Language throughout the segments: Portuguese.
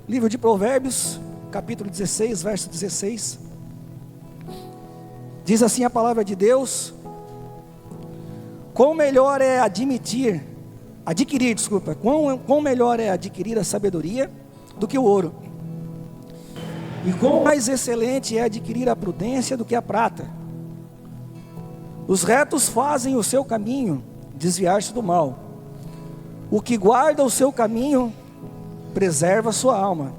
Livro de Provérbios, capítulo 16, verso 16. Diz assim a palavra de Deus: quão melhor é quão melhor é adquirir a sabedoria do que o ouro, e quão mais excelente é adquirir a prudência do que a prata. Os retos fazem o seu caminho desviar-se do mal. O que guarda o seu caminho preserva a sua alma.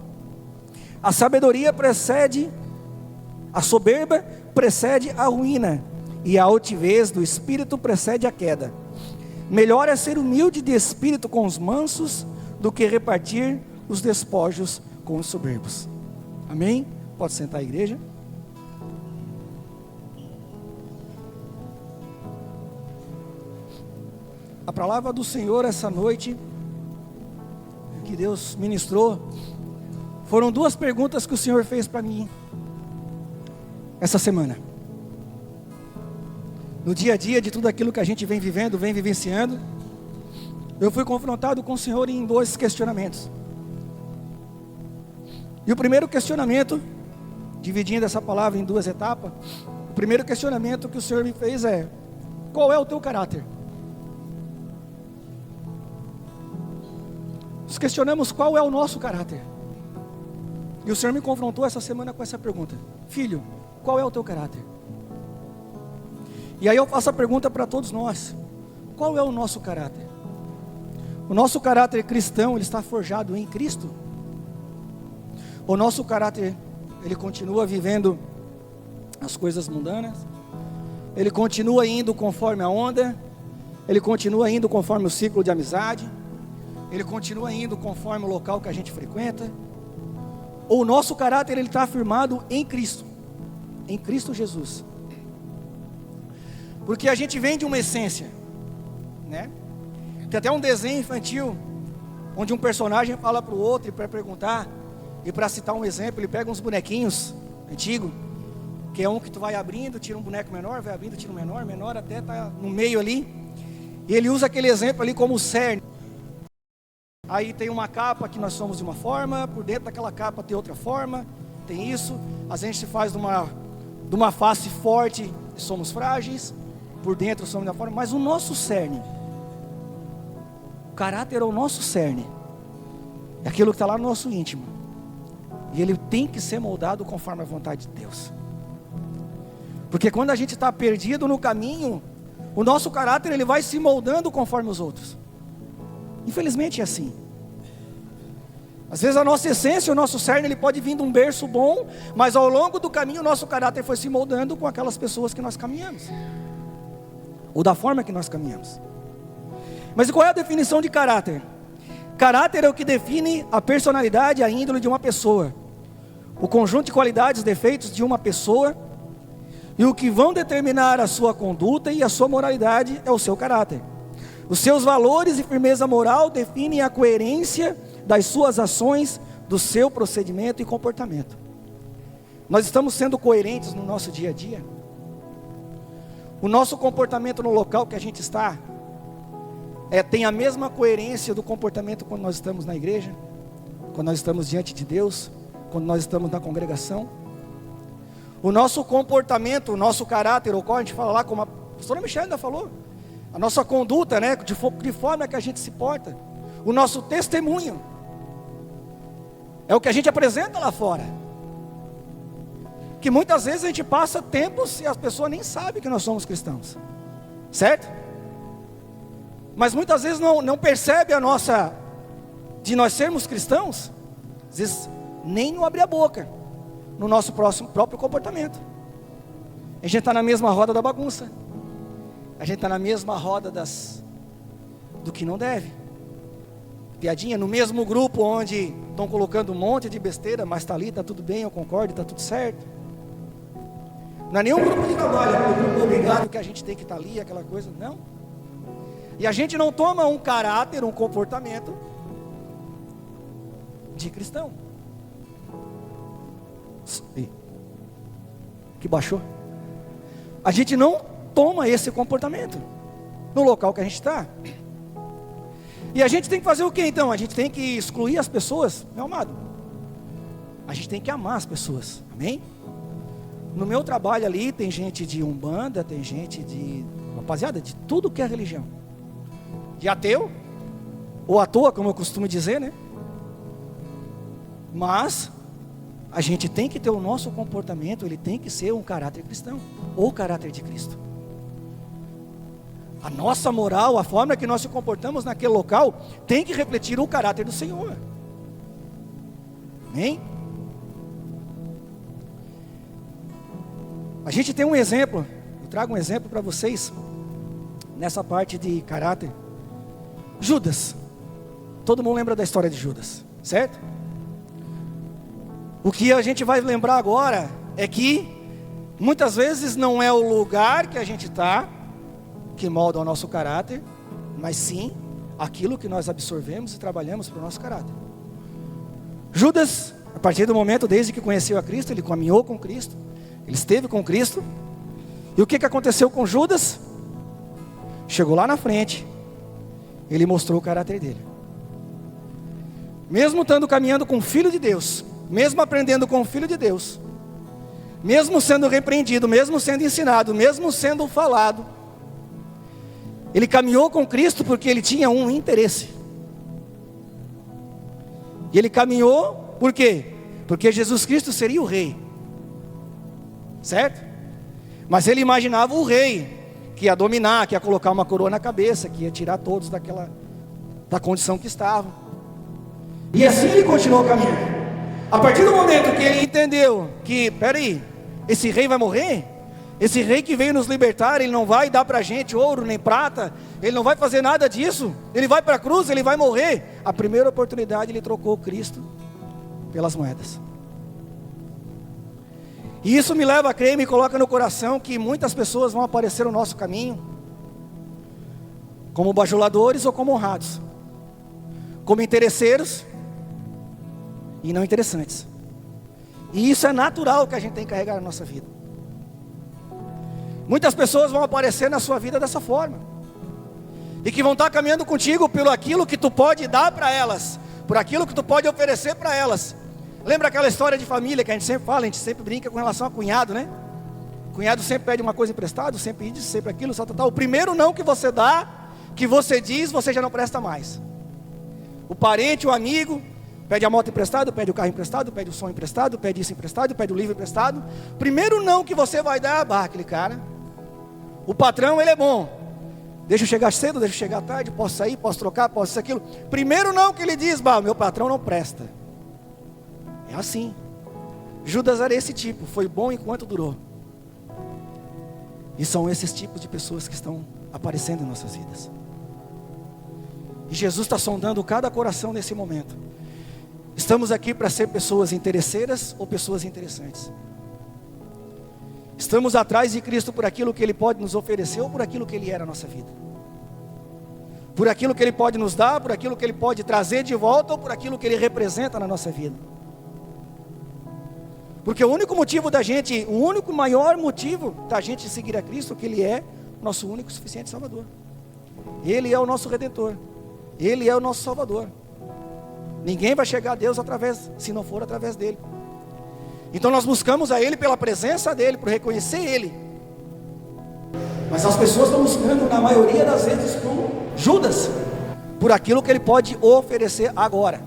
A sabedoria precede, a soberba precede a ruína, e a altivez do espírito precede a queda. Melhor é ser humilde de espírito com os mansos do que repartir os despojos com os soberbos. Amém? Pode sentar, a igreja. A palavra do Senhor essa noite, que Deus ministrou, foram duas perguntas que o Senhor fez para mim essa semana. No dia a dia de tudo aquilo que a gente vem vivendo, vem vivenciando, eu fui confrontado com o Senhor em dois questionamentos. E o primeiro questionamento, dividindo essa palavra em duas etapas, o primeiro questionamento que o Senhor me fez é: qual é o teu caráter? Nós questionamos qual é o nosso caráter. E o Senhor me confrontou essa semana com essa pergunta: filho, qual é o teu caráter? E aí eu faço a pergunta para todos nós: qual é o nosso caráter? O nosso caráter cristão, ele está forjado em Cristo? O nosso caráter, ele continua vivendo as coisas mundanas? Ele continua indo conforme a onda? Ele continua indo conforme o ciclo de amizade? Ele continua indo conforme o local que a gente frequenta? Ou o nosso caráter, ele está afirmado em Cristo Jesus? Porque a gente vem de uma essência, né? Tem até um desenho infantil, onde um personagem fala para o outro, e para perguntar, e para citar um exemplo, ele pega uns bonequinhos antigos, que é um que tu vai abrindo, tira um boneco menor, vai abrindo, tira um menor, até tá no meio ali, e ele usa aquele exemplo ali como cerne. Aí tem uma capa que nós somos de uma forma, por dentro daquela capa tem outra forma, tem isso, a gente se faz de uma face forte, somos frágeis, por dentro somos de uma forma, mas o nosso cerne, o caráter é o nosso cerne, é aquilo que está lá no nosso íntimo, e ele tem que ser moldado conforme a vontade de Deus. Porque quando a gente está perdido no caminho, o nosso caráter ele vai se moldando conforme os outros. Infelizmente é assim. Às vezes a nossa essência, o nosso cerne, ele pode vir de um berço bom, mas ao longo do caminho o nosso caráter foi se moldando com aquelas pessoas que nós caminhamos, ou da forma que nós caminhamos. Mas qual é a definição de caráter? Caráter é o que define a personalidade, a índole de uma pessoa, o conjunto de qualidades e defeitos de uma pessoa, e o que vão determinar a sua conduta e a sua moralidade é o seu caráter. Os seus valores e firmeza moral definem a coerência das suas ações, do seu procedimento e comportamento. Nós estamos sendo coerentes no nosso dia a dia? O nosso comportamento no local que a gente está tem a mesma coerência do comportamento quando nós estamos na igreja, quando nós estamos diante de Deus, quando nós estamos na congregação? O nosso comportamento, o nosso caráter, ou qual a gente fala lá, como a pastora Michelle ainda falou, a nossa conduta, né, de forma que a gente se porta, o nosso testemunho, é o que a gente apresenta lá fora. Que muitas vezes a gente passa tempos e as pessoas nem sabem que nós somos cristãos, certo? Mas muitas vezes não percebe de nós sermos cristãos, às vezes nem não abre a boca, no nosso próprio comportamento. A gente está na mesma roda da bagunça, a gente está na mesma roda do que não deve. Piadinha, no mesmo grupo onde estão colocando um monte de besteira, mas está ali, está tudo bem, eu concordo, está tudo certo. Não é nenhum grupo de trabalho, é um grupo obrigado que a gente tem que estar ali, aquela coisa, não. E a gente não toma um caráter, um comportamento de cristão. Que baixou. A gente não toma esse comportamento no local que a gente está. E a gente tem que fazer o que então? A gente tem que excluir as pessoas, meu amado. A gente tem que amar as pessoas, amém? No meu trabalho ali tem gente de Umbanda, tem gente de, rapaziada, de tudo que é religião. De ateu, ou à toa, como eu costumo dizer, né? Mas a gente tem que ter o nosso comportamento, ele tem que ser um caráter cristão, ou caráter de Cristo. A nossa moral, a forma que nós se comportamos naquele local, tem que refletir o caráter do Senhor. Amém? A gente tem um exemplo, eu trago um exemplo para vocês, nessa parte de caráter. Judas. Todo mundo lembra da história de Judas, certo? O que a gente vai lembrar agora é que muitas vezes não é o lugar que a gente está que molda o nosso caráter, mas sim aquilo que nós absorvemos e trabalhamos para o nosso caráter. Judas, a partir do momento, desde que conheceu a Cristo, ele caminhou com Cristo, ele esteve com Cristo. E o que aconteceu com Judas? Chegou lá na frente, ele mostrou o caráter dele. Mesmo estando caminhando com o Filho de Deus, mesmo aprendendo com o Filho de Deus, mesmo sendo repreendido, mesmo sendo ensinado, mesmo sendo falado, ele caminhou com Cristo porque ele tinha um interesse. E ele caminhou por quê? Porque Jesus Cristo seria o rei, certo? Mas ele imaginava o rei que ia dominar, que ia colocar uma coroa na cabeça, que ia tirar todos da condição que estavam. E assim ele continuou caminhando. A partir do momento que ele entendeu que, peraí, esse rei vai morrer? Esse rei que veio nos libertar, ele não vai dar para a gente ouro nem prata, ele não vai fazer nada disso, ele vai para a cruz, ele vai morrer. A primeira oportunidade ele trocou Cristo pelas moedas. E isso me leva a crer e me coloca no coração que muitas pessoas vão aparecer no nosso caminho, como bajuladores ou como honrados, como interesseiros e não interessantes. E isso é natural que a gente tem que carregar na nossa vida. Muitas pessoas vão aparecer na sua vida dessa forma, e que vão estar caminhando contigo pelo aquilo que tu pode dar para elas, por aquilo que tu pode oferecer para elas. Lembra aquela história de família que a gente sempre fala, a gente sempre brinca com relação a cunhado, né? Cunhado sempre pede uma coisa emprestada, sempre isso, sempre aquilo, tal. O primeiro não que você dá, que você diz, você já não presta mais. O parente, o amigo, pede a moto emprestada, pede o carro emprestado, pede o som emprestado, pede isso emprestado, pede o livro emprestado. Primeiro não que você vai dar, aquele cara. O patrão, ele é bom. Deixa eu chegar cedo, deixa eu chegar tarde, posso sair, posso trocar, posso isso, aquilo. Primeiro não que ele diz, meu patrão não presta. É assim. Judas era esse tipo, foi bom enquanto durou. E são esses tipos de pessoas que estão aparecendo em nossas vidas. E Jesus está sondando cada coração nesse momento. Estamos aqui para ser pessoas interesseiras ou pessoas interessantes? Estamos atrás de Cristo por aquilo que Ele pode nos oferecer ou por aquilo que Ele é na nossa vida? Por aquilo que Ele pode nos dar, por aquilo que Ele pode trazer de volta ou por aquilo que Ele representa na nossa vida? Porque o único motivo da gente, o único maior motivo da gente seguir a Cristo é que Ele é nosso único e suficiente Salvador. Ele é o nosso Redentor. Ele é o nosso Salvador. Ninguém vai chegar a Deus se não for através dele. Então nós buscamos a Ele pela presença dEle, por reconhecer Ele. Mas as pessoas estão buscando, na maioria das vezes, por Judas, por aquilo que Ele pode oferecer agora,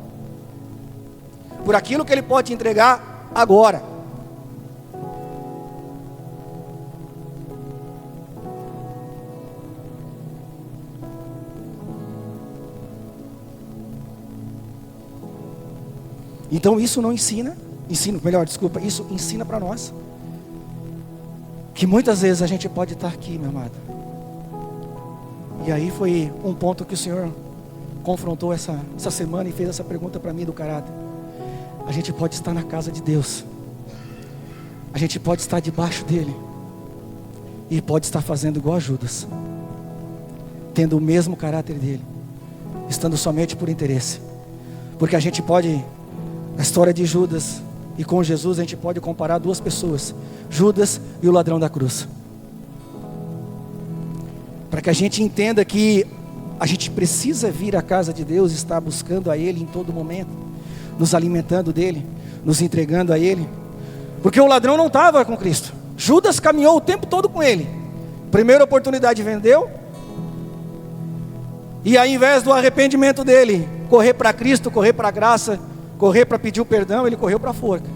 por aquilo que Ele pode entregar agora. Então isso não isso ensina para nós que muitas vezes a gente pode estar aqui, meu amado. E aí foi um ponto que o Senhor confrontou essa semana e fez essa pergunta para mim do caráter. A gente pode estar na casa de Deus, a gente pode estar debaixo dele e pode estar fazendo igual a Judas, tendo o mesmo caráter dele, estando somente por interesse. Porque a gente pode, a história de Judas e com Jesus, a gente pode comparar duas pessoas, Judas e o ladrão da cruz, para que a gente entenda que a gente precisa vir à casa de Deus, estar buscando a Ele em todo momento, nos alimentando dEle, nos entregando a Ele. Porque o ladrão não estava com Cristo. Judas caminhou o tempo todo com Ele. Primeira oportunidade vendeu. E ao invés do arrependimento dele, correr para Cristo, correr para a graça, correr para pedir o perdão, ele correu para a forca.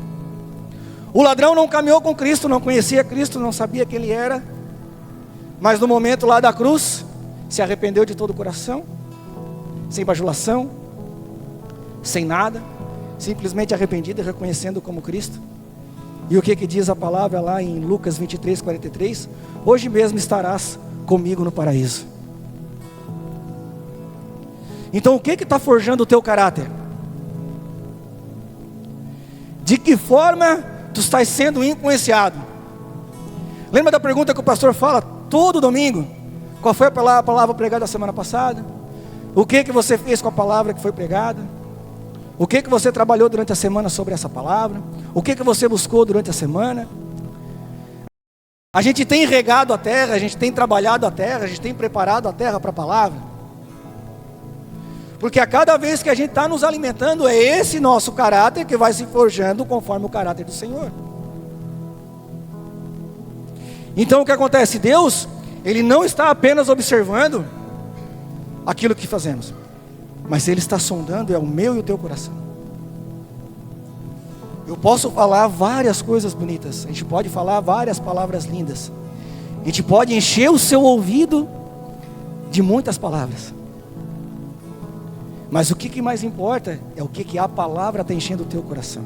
O ladrão não caminhou com Cristo, não conhecia Cristo, não sabia quem Ele era. Mas no momento lá da cruz, se arrependeu de todo o coração, sem bajulação, sem nada, simplesmente arrependido e reconhecendo como Cristo. E o que diz a palavra lá em Lucas 23:43? Hoje mesmo estarás comigo no paraíso. Então o que está forjando o teu caráter? De que forma tu estás sendo influenciado? Lembra da pergunta que o pastor fala todo domingo? Qual foi a palavra pregada a semana passada? O que você fez com a palavra que foi pregada? O que você trabalhou durante a semana sobre essa palavra? O que você buscou durante a semana? A gente tem regado a terra, a gente tem trabalhado a terra, a gente tem preparado a terra para a palavra. Porque a cada vez que a gente está nos alimentando, é esse nosso caráter que vai se forjando conforme o caráter do Senhor. Então o que acontece? Deus, Ele não está apenas observando aquilo que fazemos, mas Ele está sondando o meu e o teu coração. Eu posso falar várias coisas bonitas, a gente pode falar várias palavras lindas, a gente pode encher o seu ouvido de muitas palavras, mas o que mais importa é o que a palavra está enchendo o teu coração.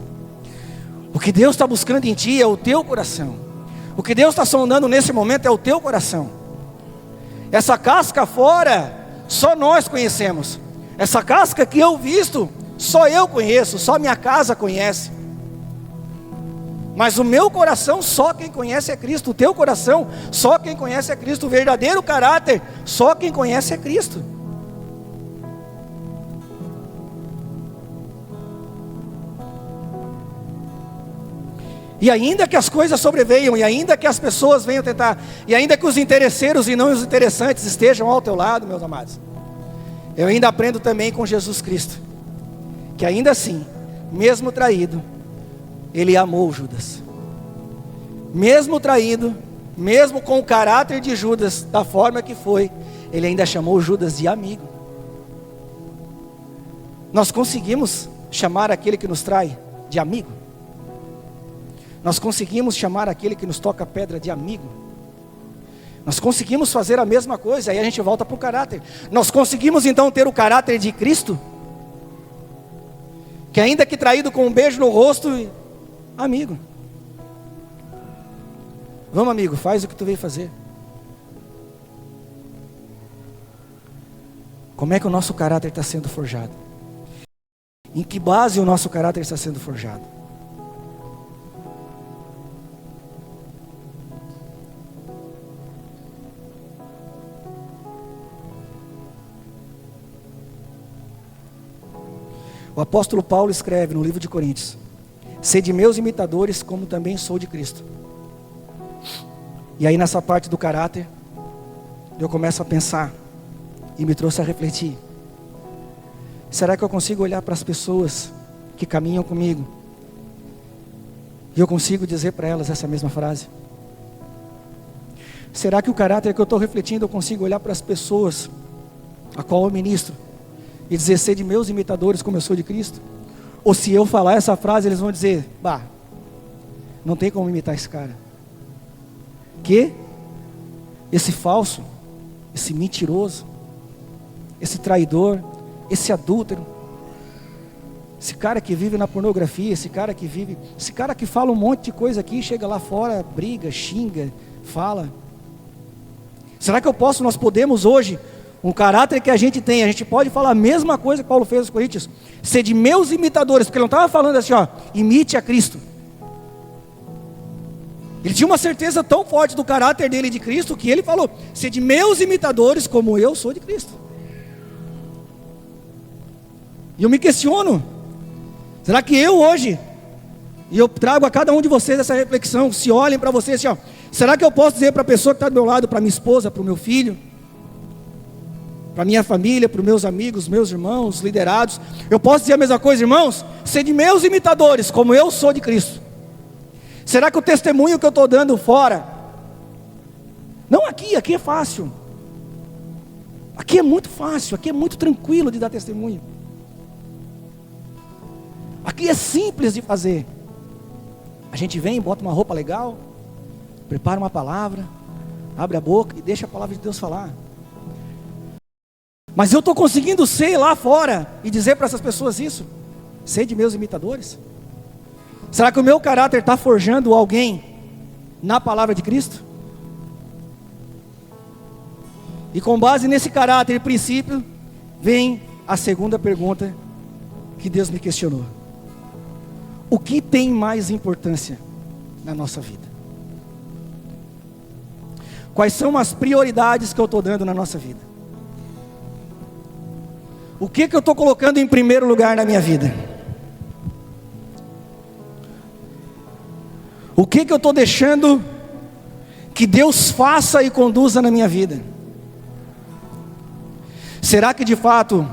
O que Deus está buscando em ti é o teu coração. O que Deus está sondando nesse momento é o teu coração. Essa casca fora, só nós conhecemos. Essa casca que eu visto, só eu conheço, só minha casa conhece. Mas o meu coração, só quem conhece é Cristo. O teu coração, só quem conhece é Cristo. O verdadeiro caráter, só quem conhece é Cristo. E ainda que as coisas sobrevenham, e ainda que as pessoas venham tentar, e ainda que os interesseiros e não os interessantes estejam ao teu lado, meus amados, eu ainda aprendo também com Jesus Cristo, que ainda assim, mesmo traído, Ele amou Judas. Mesmo traído, mesmo com o caráter de Judas, da forma que foi, Ele ainda chamou Judas de amigo. Nós conseguimos chamar aquele que nos trai de amigo? Nós conseguimos chamar aquele que nos toca a pedra de amigo? Nós conseguimos fazer a mesma coisa, aí a gente volta para o caráter. Nós conseguimos então ter o caráter de Cristo? Que ainda que traído com um beijo no rosto, amigo. Vamos, amigo, faz o que tu veio fazer. Como é que o nosso caráter está sendo forjado? Em que base o nosso caráter está sendo forjado? O apóstolo Paulo escreve no livro de Coríntios: sede meus imitadores, como também sou de Cristo. E aí nessa parte do caráter, eu começo a pensar, e me trouxe a refletir: será que eu consigo olhar para as pessoas que caminham comigo, e eu consigo dizer para elas essa mesma frase? Será que o caráter que eu estou refletindo, eu consigo olhar para as pessoas a qual eu ministro, e dizer, sede meus imitadores como eu sou de Cristo? Ou se eu falar essa frase, eles vão dizer, bah, não tem como imitar esse cara. Que? Esse falso, esse mentiroso, esse traidor, esse adúltero, esse cara que vive na pornografia, esse cara que fala um monte de coisa aqui, chega lá fora, briga, xinga, fala. Será que nós podemos hoje, um caráter que a gente tem, a gente pode falar a mesma coisa que Paulo fez aos Coríntios, ser de meus imitadores, porque ele não estava falando assim, ó, imite a Cristo. Ele tinha uma certeza tão forte do caráter dele de Cristo, que ele falou, ser de meus imitadores como eu sou de Cristo. E eu me questiono, será que eu hoje, e eu trago a cada um de vocês essa reflexão, se olhem para vocês assim, ó, será que eu posso dizer para a pessoa que está do meu lado, para minha esposa, para o meu filho, para minha família, para os meus amigos, meus irmãos, liderados. Eu posso dizer a mesma coisa, irmãos? Sede meus imitadores, como eu sou de Cristo. Será que o testemunho que eu estou dando fora, não aqui é fácil. Aqui é muito fácil, aqui é muito tranquilo de dar testemunho. Aqui é simples de fazer. A gente vem, bota uma roupa legal, prepara uma palavra, abre a boca e deixa a palavra de Deus falar. Mas eu estou conseguindo ser lá fora e dizer para essas pessoas isso? Ser de meus imitadores? Será que o meu caráter está forjando alguém na palavra de Cristo? E com base nesse caráter e princípio, vem a segunda pergunta que Deus me questionou. O que tem mais importância na nossa vida? Quais são as prioridades que eu estou dando na nossa vida? O que eu estou colocando em primeiro lugar na minha vida? O que eu estou deixando que Deus faça e conduza na minha vida? Será que de fato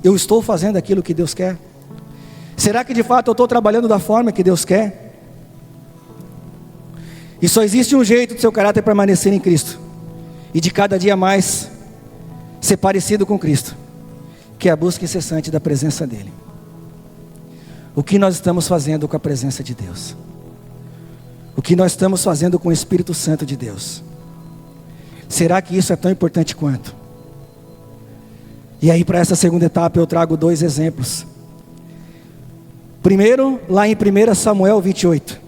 eu estou fazendo aquilo que Deus quer? Será que de fato eu estou trabalhando da forma que Deus quer? E só existe um jeito do seu caráter permanecer em Cristo, e de cada dia mais ser parecido com Cristo, que é a busca incessante da presença dEle. O que nós estamos fazendo com a presença de Deus? O que nós estamos fazendo com o Espírito Santo de Deus? Será que isso é tão importante quanto? E aí, para essa segunda etapa, eu trago 2 exemplos. Primeiro, lá em 1 Samuel 28.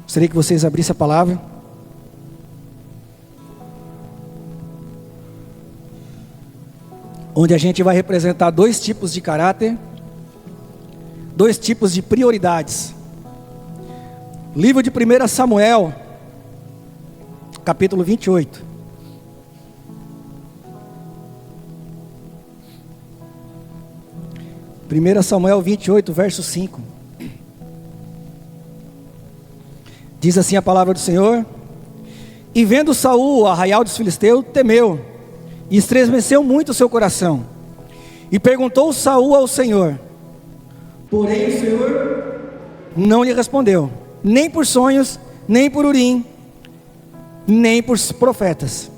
Gostaria que vocês abrissem a palavra. Onde a gente vai representar 2 tipos de caráter, 2 tipos de prioridades. Livro de 1 Samuel, capítulo 28. Primeira Samuel 28, verso 5. Diz assim a palavra do Senhor: E vendo Saul o arraial dos filisteus, temeu, e estremeceu muito o seu coração. E perguntou Saul ao Senhor, porém o Senhor não lhe respondeu, nem por sonhos, nem por Urim, nem por profetas.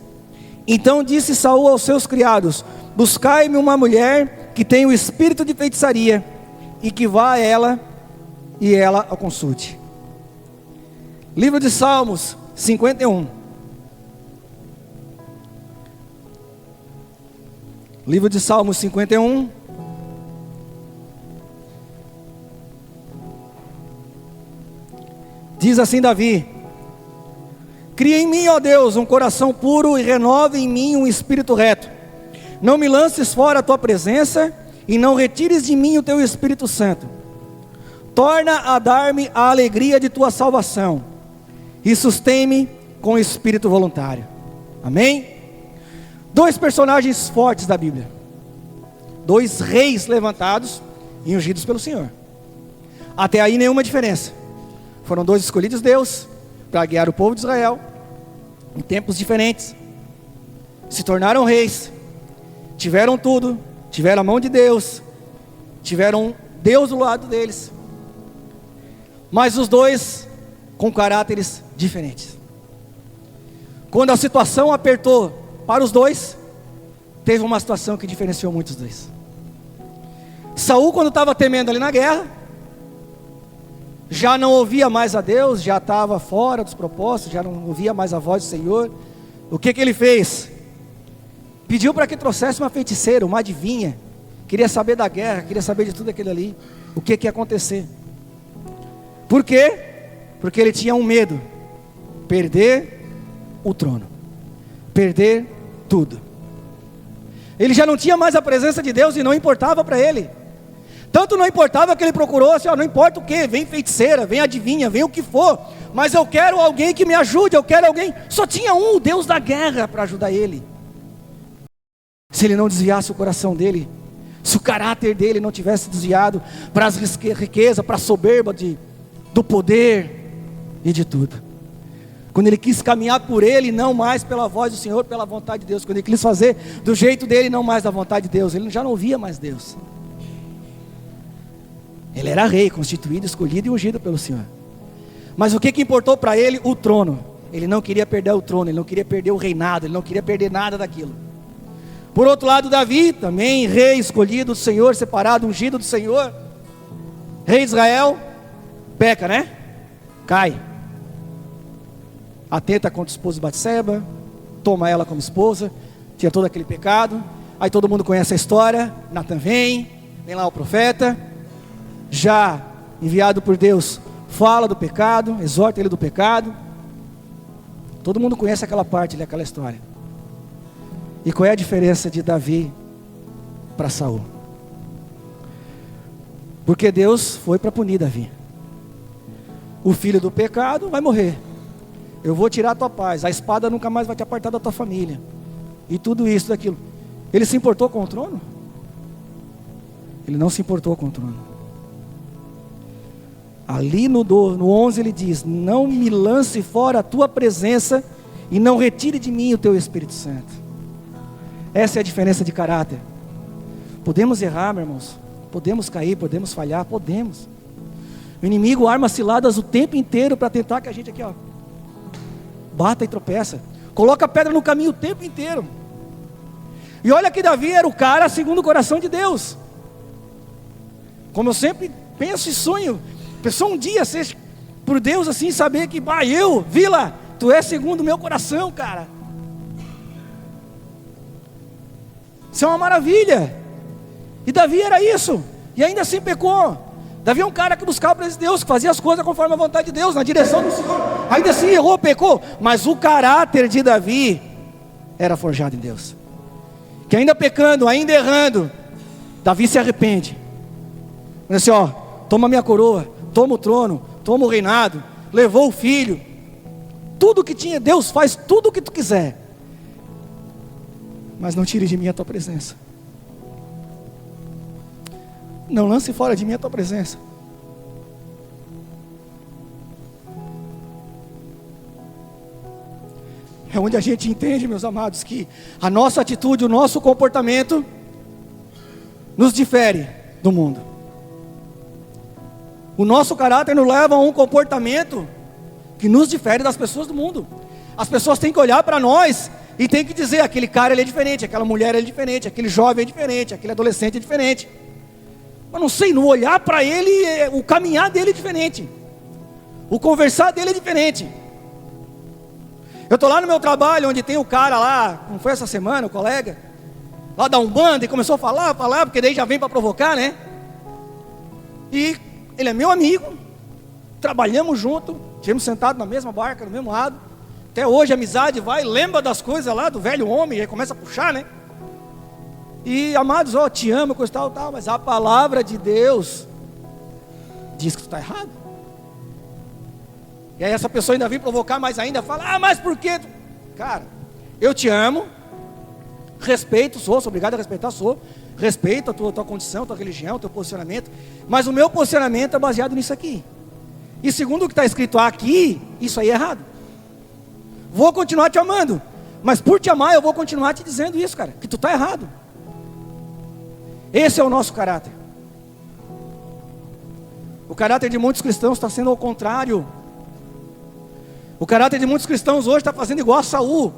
Então disse Saul aos seus criados: buscai-me uma mulher que tenha o espírito de feitiçaria, e que vá a ela, e ela a consulte. Livro de Salmos 51. Livro de Salmos 51. Diz assim Davi: cria em mim, ó Deus, um coração puro, e renova em mim um espírito reto. Não me lances fora a tua presença, e não retires de mim o teu Espírito Santo. Torna a dar-me a alegria de tua salvação, e sustém-me com o espírito voluntário. Amém? 2 personagens fortes da Bíblia, 2 reis levantados e ungidos pelo Senhor. Até aí nenhuma diferença. Foram 2 escolhidos de Deus para guiar o povo de Israel em tempos diferentes. Se tornaram reis, tiveram tudo, tiveram a mão de Deus, tiveram Deus do lado deles, mas os 2 com caráteres diferentes. Quando a situação apertou para os 2, teve uma situação que diferenciou muito os 2. Saul, quando estava temendo ali na guerra, já não ouvia mais a Deus, já estava fora dos propósitos, já não ouvia mais a voz do Senhor. O que ele fez? Pediu para que trouxesse uma feiticeira, uma adivinha. Queria saber da guerra, queria saber de tudo aquilo ali, o que ia acontecer. Por quê? Porque ele tinha um medo: perder o trono, perder tudo. Ele já não tinha mais a presença de Deus e não importava para ele. Tanto não importava que ele procurou assim: não importa o que, vem feiticeira, vem adivinha, vem o que for, mas eu quero alguém que me ajude, eu quero alguém. Só tinha um, o Deus da guerra, para ajudar ele. Se ele não desviasse o coração dele, se o caráter dele não tivesse desviado para as riquezas, para a soberba do poder e de tudo. Quando ele quis caminhar por ele, não mais pela voz do Senhor, pela vontade de Deus. Quando ele quis fazer do jeito dele, não mais da vontade de Deus. Ele já não via mais Deus. Ele era rei, constituído, escolhido e ungido pelo Senhor. Mas o que importou para ele? O trono. Ele não queria perder o trono, ele não queria perder o reinado, ele não queria perder nada daquilo. Por outro lado, Davi, também rei escolhido do Senhor, separado, ungido do Senhor. Rei de Israel, peca, né? Cai. Atenta contra o esposo de Batseba, toma ela como esposa, tinha todo aquele pecado. Aí todo mundo conhece a história. Natan vem lá o profeta, já enviado por Deus, fala do pecado, exorta ele do pecado. Todo mundo conhece aquela parte ali, aquela história. E qual é a diferença de Davi para Saul? Porque Deus foi para punir Davi. O filho do pecado vai morrer. Eu vou tirar a tua paz, a espada nunca mais vai te apartar da tua família. E tudo isso, daquilo. Ele se importou com o trono? Ele não se importou com o trono. Ali no 11 ele diz: não me lance fora a tua presença e não retire de mim o teu Espírito Santo. Essa é a diferença de caráter. Podemos errar, meus irmãos, podemos cair, podemos falhar, podemos. O inimigo arma ciladas o tempo inteiro para tentar que a gente aqui, ó, bata e tropeça, coloca pedra no caminho o tempo inteiro. E olha que Davi era o cara segundo o coração de Deus. Como eu sempre penso e sonho, pessoa um dia ser por Deus assim, saber que, eu, Vila, tu és segundo o meu coração, cara. Isso é uma maravilha. E Davi era isso, e ainda assim pecou. Davi é um cara que buscava a presença de Deus, que fazia as coisas conforme a vontade de Deus, na direção do Senhor. Ainda assim errou, pecou, mas o caráter de Davi era forjado em Deus. Que ainda pecando, ainda errando, Davi se arrepende. Diz assim, ó, toma minha coroa, toma o trono, toma o reinado, levou o filho. Tudo que tinha, Deus faz tudo o que tu quiser. Mas não tire de mim a tua presença. Não lance fora de mim a tua presença. É onde a gente entende, meus amados, que a nossa atitude, o nosso comportamento nos difere do mundo. O nosso caráter nos leva a um comportamento que nos difere das pessoas do mundo. As pessoas têm que olhar para nós e têm que dizer: aquele cara ele é diferente, aquela mulher ele é diferente, aquele jovem é diferente, aquele adolescente é diferente. Mas não sei, no olhar para ele, o caminhar dele é diferente, o conversar dele é diferente. Eu estou lá no meu trabalho, onde tem o cara lá, não foi essa semana, o colega, lá da Umbanda, e começou a falar, porque daí já vem para provocar, né? E ele é meu amigo, trabalhamos junto, estivemos sentados na mesma barca, no mesmo lado. Até hoje a amizade vai, lembra das coisas lá do velho homem, e aí começa a puxar, né? E amados, ó, te amo, coisa tal, mas a palavra de Deus diz que tu está errado. E aí essa pessoa ainda vem provocar mais ainda, fala: mas por quê? Cara, eu te amo, respeito, sou obrigado a respeitar, respeito a tua condição, a tua religião, o teu posicionamento, mas o meu posicionamento é baseado nisso aqui. E segundo o que está escrito aqui, isso aí é errado. Vou continuar te amando, mas por te amar eu vou continuar te dizendo isso, cara, que tu está errado. Esse é o nosso caráter. O caráter de muitos cristãos está sendo ao contrário. O caráter de muitos cristãos hoje está fazendo igual a Saul.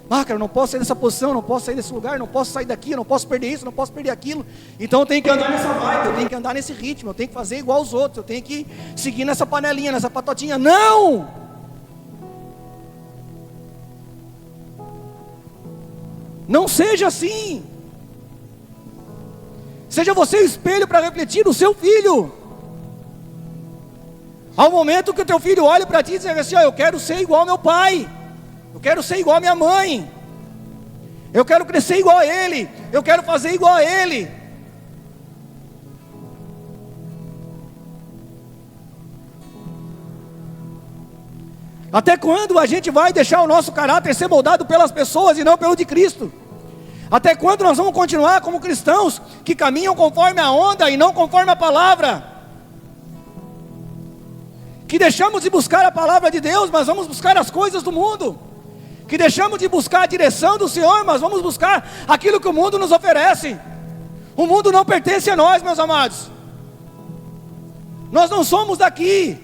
Cara, eu não posso sair dessa posição, não posso sair desse lugar, não posso sair daqui, eu não posso perder isso, não posso perder aquilo. Então eu tenho que andar nessa vibe, eu tenho que andar nesse ritmo, eu tenho que fazer igual aos outros, eu tenho que seguir nessa panelinha, nessa patotinha. Não! Não seja assim. Seja você o espelho para refletir o seu filho. Ao momento que o teu filho olha para ti e diz assim: eu quero ser igual ao meu pai, eu quero ser igual à minha mãe, eu quero crescer igual a ele, eu quero fazer igual a ele. Até quando a gente vai deixar o nosso caráter ser moldado pelas pessoas e não pelo de Cristo? Até quando nós vamos continuar como cristãos que caminham conforme a onda e não conforme a palavra? Que deixamos de buscar a palavra de Deus, mas vamos buscar as coisas do mundo. Que deixamos de buscar a direção do Senhor, mas vamos buscar aquilo que o mundo nos oferece. O mundo não pertence a nós, meus amados. Nós não somos daqui.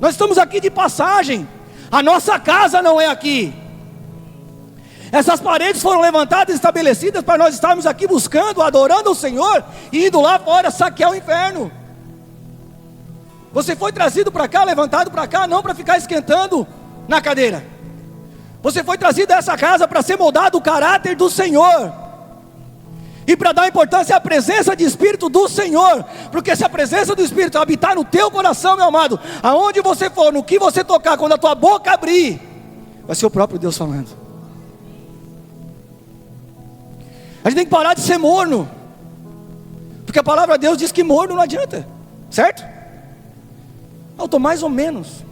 Nós estamos aqui de passagem. A nossa casa não é aqui. Essas paredes foram levantadas e estabelecidas para nós estarmos aqui buscando, adorando o Senhor e indo lá fora saquear o inferno. Você foi trazido para cá, levantado para cá, não para ficar esquentando na cadeira. Você foi trazido a essa casa para ser moldado o caráter do Senhor. E para dar importância à presença de Espírito do Senhor. Porque se a presença do Espírito habitar no teu coração, meu amado, aonde você for, no que você tocar, quando a tua boca abrir, vai ser o próprio Deus falando. A gente tem que parar de ser morno. Porque a palavra de Deus diz que morno não adianta. Certo? Eu estou mais ou menos.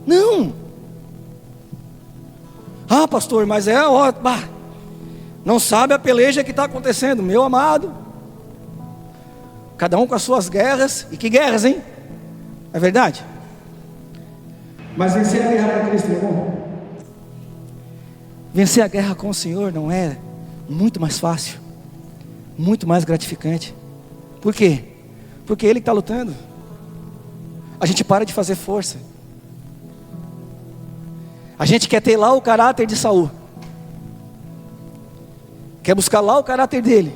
Não. Ah, pastor, mas não sabe a peleja que está acontecendo. Meu amado, cada um com as suas guerras. E que guerras, hein? É verdade? Mas vencer a guerra com Cristo é bom. Vencer a guerra com o Senhor não é muito mais fácil, muito mais gratificante. Por quê? Porque Ele que está lutando. A gente para de fazer força. A gente quer ter lá o caráter de Saul. Quer buscar lá o caráter dele.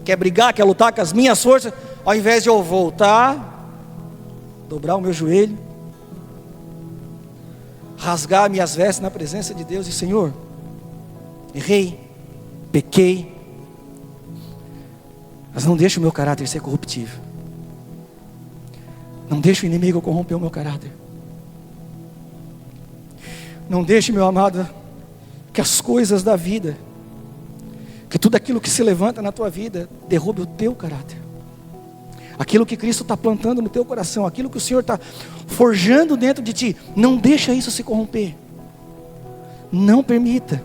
Quer brigar, quer lutar com as minhas forças. Ao invés de eu voltar, dobrar o meu joelho, rasgar minhas vestes na presença de Deus e Senhor, errei, pequei, mas não deixe o meu caráter ser corruptível. Não deixe o inimigo corromper o meu caráter. Não deixe, meu amado, que as coisas da vida, que tudo aquilo que se levanta na tua vida, derrube o teu caráter. Aquilo que Cristo está plantando no teu coração, aquilo que o Senhor está forjando dentro de ti, não deixa isso se corromper. Não permita.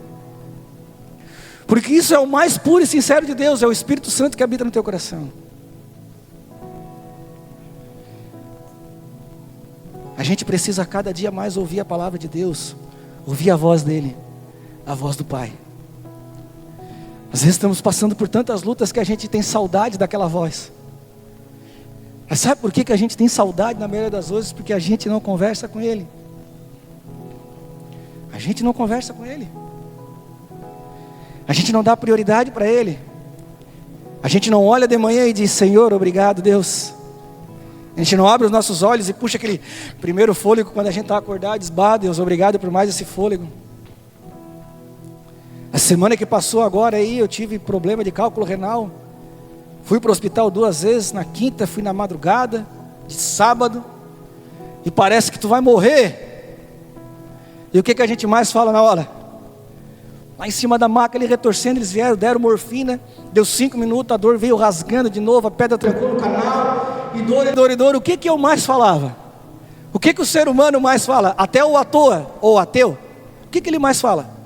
Porque isso é o mais puro e sincero de Deus, é o Espírito Santo que habita no teu coração. A gente precisa cada dia mais ouvir a palavra de Deus, ouvir a voz dEle, a voz do Pai. Às vezes estamos passando por tantas lutas que a gente tem saudade daquela voz. Mas sabe por que a gente tem saudade na maioria das vezes? Porque a gente não conversa com Ele. A gente não conversa com Ele. A gente não dá prioridade para Ele. A gente não olha de manhã e diz: Senhor, obrigado, Deus. A gente não abre os nossos olhos e puxa aquele primeiro fôlego quando a gente está acordado e diz: bah, Deus, obrigado por mais esse fôlego. A semana que passou agora aí, eu tive problema de cálculo renal. Fui para o hospital 2 vezes, na quinta, fui na madrugada, de sábado. E parece que tu vai morrer. E o que a gente mais fala na hora? Lá em cima da maca, ali retorcendo, eles vieram, deram morfina. Deu 5 minutos, a dor veio rasgando de novo, a pedra trancou no canal. E dor, e dor, e dor. O que eu mais falava? O que o ser humano mais fala? Até o ator, ou ateu, o que ele mais fala?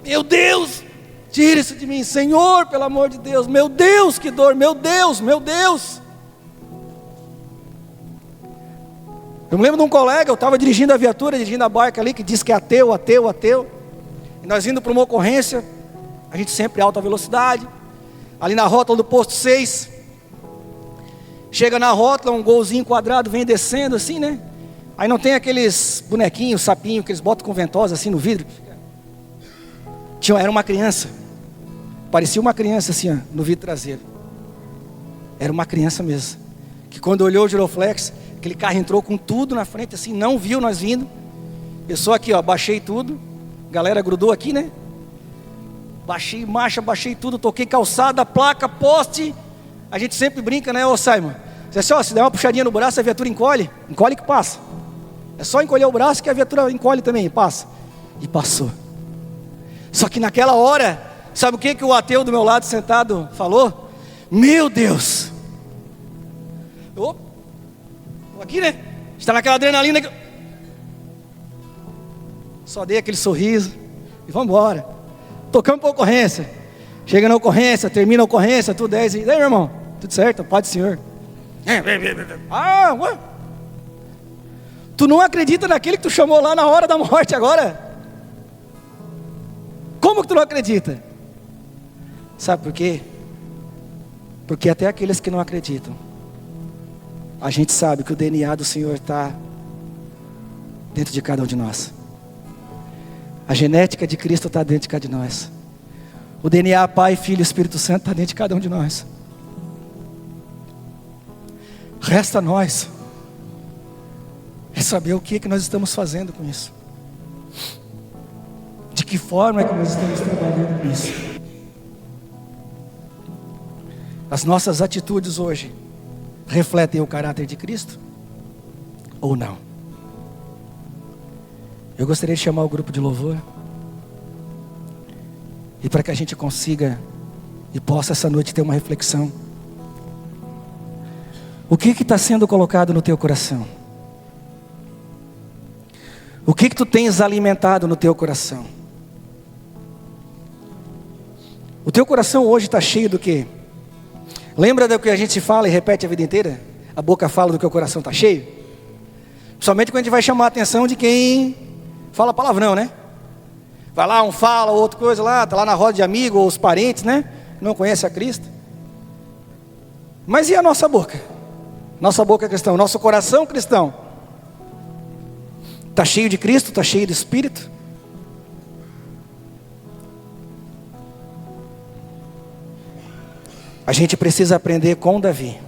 Meu Deus, tira isso de mim, Senhor, pelo amor de Deus. Meu Deus, que dor, meu Deus, meu Deus. Eu me lembro de um colega, eu estava dirigindo a viatura, dirigindo a barca ali, que diz que é ateu, ateu, ateu. E nós indo para uma ocorrência, a gente sempre alta velocidade, ali na rótula do posto 6, chega na rótula, um golzinho quadrado vem descendo assim, né? Aí não tem aqueles bonequinhos, sapinho, que eles botam com ventosa assim no vidro. Era uma criança, parecia uma criança assim, ó, no vidro traseiro. Era uma criança mesmo, que quando olhou o giroflex, aquele carro entrou com tudo na frente assim, não viu nós vindo. Eu só aqui, ó, baixei tudo. A galera grudou aqui, né? Baixei marcha, baixei tudo, toquei calçada, placa, poste. A gente sempre brinca, né, ô Simon? Diz assim, ó, se der uma puxadinha no braço, a viatura encolhe que passa. É só encolher o braço que a viatura encolhe também, passa. E passou. Só que naquela hora, sabe o que o ateu do meu lado sentado falou? Meu Deus! Tô aqui, né? Está naquela adrenalina que... Só dei aquele sorriso e vamos embora. Tocamos para a ocorrência. Chega na ocorrência, termina a ocorrência, tudo 10. E daí, meu irmão? Tudo certo? Paz do Senhor. Ah, ué. Tu não acredita naquele que tu chamou lá na hora da morte agora? Como que tu não acredita? Sabe por quê? Porque até aqueles que não acreditam, a gente sabe que o DNA do Senhor está dentro de cada um de nós. A genética de Cristo está dentro de cada um de nós. O DNA Pai, Filho e Espírito Santo está dentro de cada um de nós. Resta a nós é saber o que nós estamos fazendo com isso. De que forma é que nós estamos trabalhando com isso. As nossas atitudes hoje refletem o caráter de Cristo? Ou não? Eu gostaria de chamar o grupo de louvor. E para que a gente consiga e possa essa noite ter uma reflexão. O que está sendo colocado no teu coração? O que tu tens alimentado no teu coração? O teu coração hoje está cheio do quê? Lembra do que a gente fala e repete a vida inteira? A boca fala do que o coração está cheio? Principalmente quando a gente vai chamar a atenção de quem fala palavrão, né? Vai lá, um fala, outra coisa lá, está lá na roda de amigos ou os parentes, né? Não conhece a Cristo. Mas e a nossa boca? Nossa boca é cristã, nosso coração cristão. Está cheio de Cristo, está cheio do Espírito. A gente precisa aprender com Davi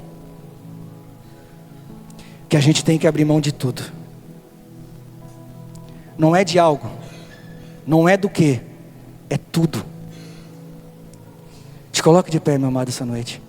que a gente tem que abrir mão de tudo. Não é de algo, não é do que, é tudo. Te coloque de pé, meu amado, essa noite.